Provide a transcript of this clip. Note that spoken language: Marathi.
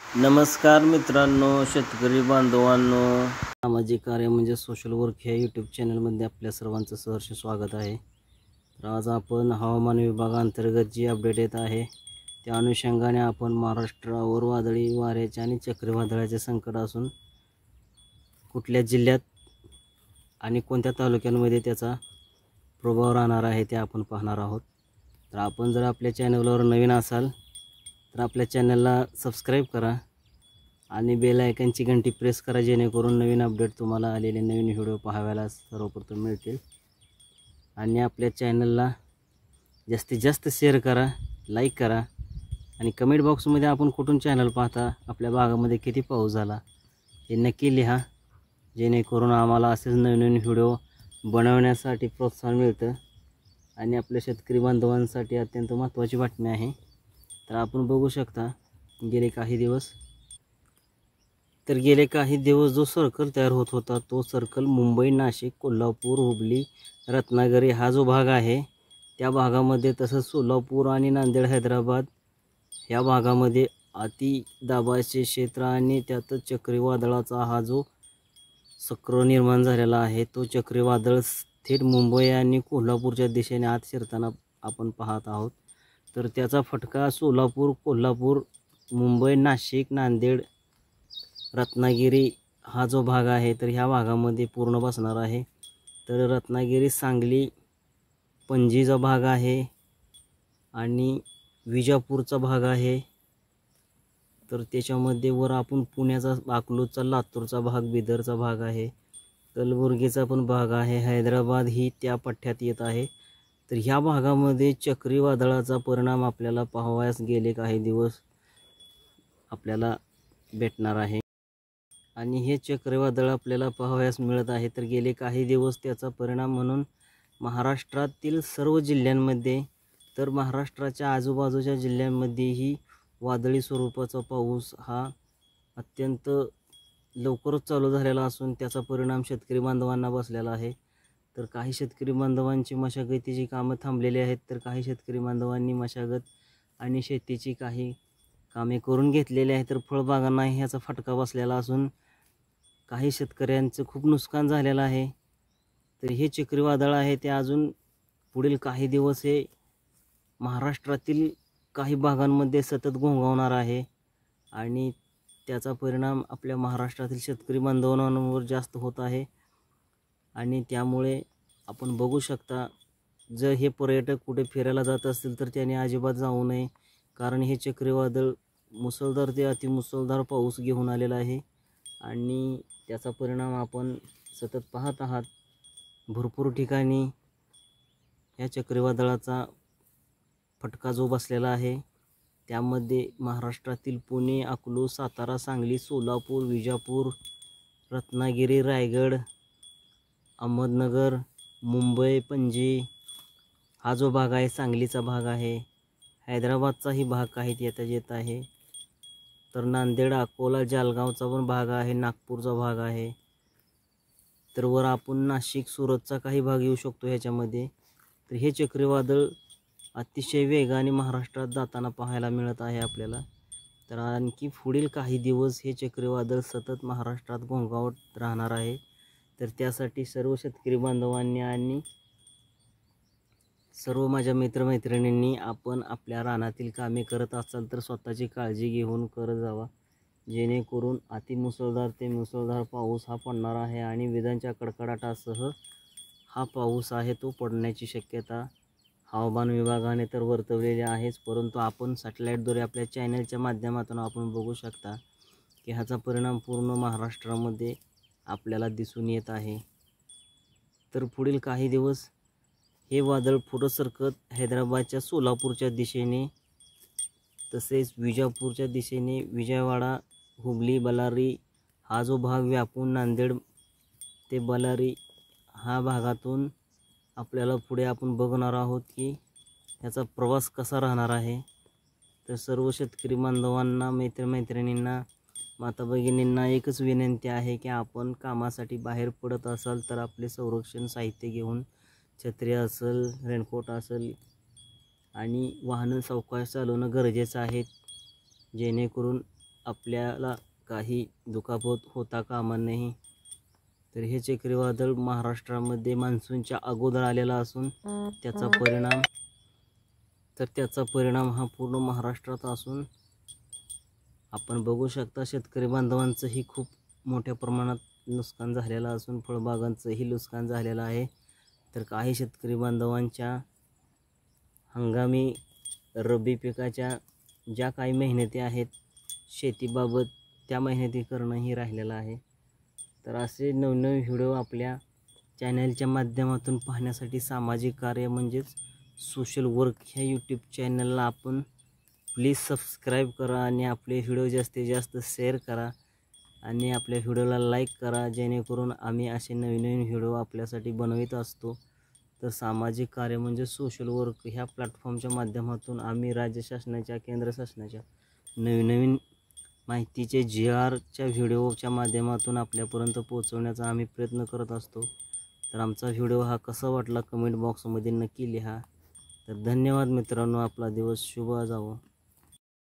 नमस्कार मित्रांनो, शेतकरी बांधवांनो, सामाजिक कार्य म्हणजे सोशल वर्क ह्या यूट्यूब चॅनलमध्ये आपल्या सर्वांचं सहर्ष स्वागत आहे। तर आज आपण हवामान विभागाअंतर्गत जी अपडेट येत आहे त्या अनुषंगाने आपण महाराष्ट्रावर वादळी वाऱ्याचे आणि चक्रीवादळाचे संकट असून कुठल्या जिल्ह्यात आणि कोणत्या तालुक्यांमध्ये त्याचा प्रभाव राहणार आहे ते आपण पाहणार आहोत। तर आपण जर आपल्या चॅनलवर नवीन असाल तर आपल्या चॅनलला सबस्क्राईब करा आणि बेल आयकॉनची घंटी प्रेस करा, जेणेकरून नवीन अपडेट तुम्हाला आलेले नवीन व्हिडिओ पाहायला सर्वप्रथम मिळतील। आणि आपल्या चॅनलला जास्तीत जास्त शेअर करा, लाईक करा आणि कमेंट बॉक्समध्ये आपण कुठून चॅनल पाहता, आपल्या भागामध्ये किती पाऊस झाला हे नक्की लिहा, जेणेकरून आम्हाला असेच नवीन व्हिडिओ बनवण्यासाठी प्रोत्साहन मिळतं। आणि आपल्या शेतकरी बांधवांसाठी अत्यंत महत्त्वाची बातमी आहे। तर आपण बघू शकता गेले काही दिवस जो सर्कल तयार होत होता तो सर्कल मुंबई, नाशिक, कोल्हापूर, हुबली, रत्नागिरी हा जो भाग आहे त्या भागामध्ये, तसंच सोलापूर आणि नांदेड, हैदराबाद ह्या भागामध्ये अति दाबाचे क्षेत्र आणि त्यातच चक्रीवादळाचा हा जो चक्र निर्माण झालेला आहे तो चक्रीवादळ थेट मुंबई आणि कोल्हापूरच्या दिशेने आत शिरताना आपण पाहत आहोत। तर त्याचा फटका सोलापूर, कोल्हापूर, मुंबई, नाशिक, नांदेड, रत्नागिरी हा जो भाग आहे तर ह्या भागामध्ये पूर्ण बसणार आहे। तर रत्नागिरी, सांगली, पणजीचा भाग आहे आणि विजापूरचा भाग आहे। तर त्याच्यामध्ये वर आपण पुण्याचा, अकलूजचा, लातूरचा भाग, बिदरचा भाग आहे, कलबुर्गीचा पण भाग आहे, हैदराबाद ही त्या पट्ट्यात येत आहे। तर ह्या भागामध्ये चक्रीवादळाचा परिणाम आपल्याला पाहावयास गेले काही दिवस आपल्याला भेटणार आहे। आणि हे चक्रीवादळ आपल्याला पाहावयास मिळत आहे। तर गेले काही दिवस त्याचा परिणाम म्हणून महाराष्ट्रातील सर्व जिल्ह्यांमध्ये, तर महाराष्ट्राच्या आजूबाजूच्या जिल्ह्यांमध्येही वादळी स्वरूपाचा पाऊस हा अत्यंत लवकरच चालू झालेला असून त्याचा परिणाम शेतकरी बांधवांना बसलेला आहे। तर काही शेतकरी बांधवांची मशागतीची कामं थांबलेली आहेत, तर काही शेतकरी बांधवांनी मशागत आणि शेतीची काही कामे करून घेतलेली आहे। तर फळबागांनाही ह्याचा फटका बसलेला असून काही शेतकऱ्यांचं खूप नुकसान झालेलं आहे। तर हे चक्रीवादळ आहे ते अजून पुढील काही दिवस हे महाराष्ट्रातील काही भागांमध्ये सतत घोंघावणार आहे आणि त्याचा परिणाम आपल्या महाराष्ट्रातील शेतकरी बांधवांवर जास्त होत आहे। आणि त्यामुळे आपण बघू शकता, जर हे पर्यटक कुठे फिरायला जात असतील तर त्यांनी अजिबात जाऊ नये, कारण हे चक्रीवादळ मुसळधार ते अतिमुसळधार पाऊस घेऊन आलेला आहे आणि त्याचा परिणाम आपण सतत पाहत आहात। भरपूर ठिकाणी या चक्रीवादळाचा फटका जो बसलेला आहे, त्यामध्ये महाराष्ट्रातील पुणे, अकलूज, सातारा, सांगली, सोलापूर, विजापूर, रत्नागिरी, रायगड, अहमदनगर, मुंबई, पणजी हा जो भाग आहे, सांगलीचा भाग आहे, हैदराबादचाही भाग काही त्यात येत आहे, तर नांदेड, अकोला, जळगावचा पण भाग आहे, नागपूरचा भाग आहे, तर वर आपण नाशिक, सुरतचा काही भाग येऊ शकतो ह्याच्यामध्ये। तर हे चक्रीवादळ अतिशय वेगाने महाराष्ट्रात जाताना पाहायला मिळत आहे आपल्याला। तर आणखी पुढील काही दिवस हे चक्रीवादळ सतत महाराष्ट्रात घोंघावत राहणार आहे। तर त्यासाठी सर्व शेतकरी बांधवांनी आणि सर्व माझ्या मित्रमैत्रिणींनी आपण आपल्या रानातील कामे करत असाल तर स्वतःची काळजी घेऊन करत जावा, जेणेकरून अतिमुसळधार ते मुसळधार पाऊस हा पडणार आहे आणि विजांच्या कडकडाटासह हा पाऊस आहे तो पडण्याची शक्यता हवामान विभागाने तर वर्तवलेली आहेच, परंतु आपण सॅटेलाईटद्वारे आपल्या चॅनलच्या माध्यमातून आपण बघू शकता की ह्याचा परिणाम पूर्ण महाराष्ट्रामध्ये आपल्याला दिसून येत आहे। तर पुढील काही दिवस हे वादळ पुढं सरकत हैदराबादच्या, सोलापूरच्या दिशेने, तसेच विजापूरच्या दिशेने, विजयवाडा, हुबली, बल्लारी हा जो भाग व्यापून नांदेड ते बल्लारी हा भागातून आपल्याला पुढे आपण बघणार आहोत की याचा प्रवास कसा राहणार आहे। तर सर्व शेतकरी बांधवांना, मित्रमैत्रिणींना, माता भगिनींना एकच विनंती आहे की आपण कामासाठी बाहेर पडत असाल तर आपले संरक्षण साहित्य घेऊन, छत्री असेल, रेनकोट असेल आणि वाहनं सावकाश चालवणं गरजेचं आहे, जेणेकरून आपल्याला काही दुखापत होता कामा नये. तर हे चक्रीवादळ महाराष्ट्रामध्ये मान्सूनच्या अगोदर आलेला असून त्याचा परिणाम हा पूर्ण महाराष्ट्रात असून आपण बघू शकता शेतकरी बांधवांचंही खूप मोठ्या प्रमाणात नुकसान झालेलं असून फळबागांचंही नुकसान झालेलं आहे. तर काही शेतकरी बांधवांच्या हंगामी रब्बी पिकाच्या ज्या काही मेहनती आहेत शेतीबाबत त्या मेहनती करणंही राहिलेलं आहे. तर असे नवनवीन व्हिडिओ आपल्या चॅनलच्या माध्यमातून पाहण्यासाठी सामाजिक कार्य म्हणजेच सोशल वर्क ह्या यूट्यूब चॅनलला आपण प्लीज सबस्क्राईब करा आणि आपले व्हिडिओ जास्तीत जास्त शेअर करा आणि आपल्या व्हिडिओला लाईक करा, जेणेकरून आम्ही असे नवीन नवीन व्हिडिओ आपल्यासाठी बनवित असतो. तर सामाजिक कार्य म्हणजे सोशल वर्क ह्या प्लॅटफॉर्मच्या माध्यमातून आम्ही राज्य शासनाच्या केंद्र शासनाच्या नवीन नवीन माहितीचे GRच्या व्हिडिओच्या माध्यमातून आपल्यापर्यंत पोहोचवण्याचा आम्ही प्रयत्न करत असतो. तर आमचा व्हिडिओ हा कसा वाटला कमेंट बॉक्समध्ये नक्की लिहा. तर धन्यवाद मित्रांनो, आपला दिवस शुभ जावो.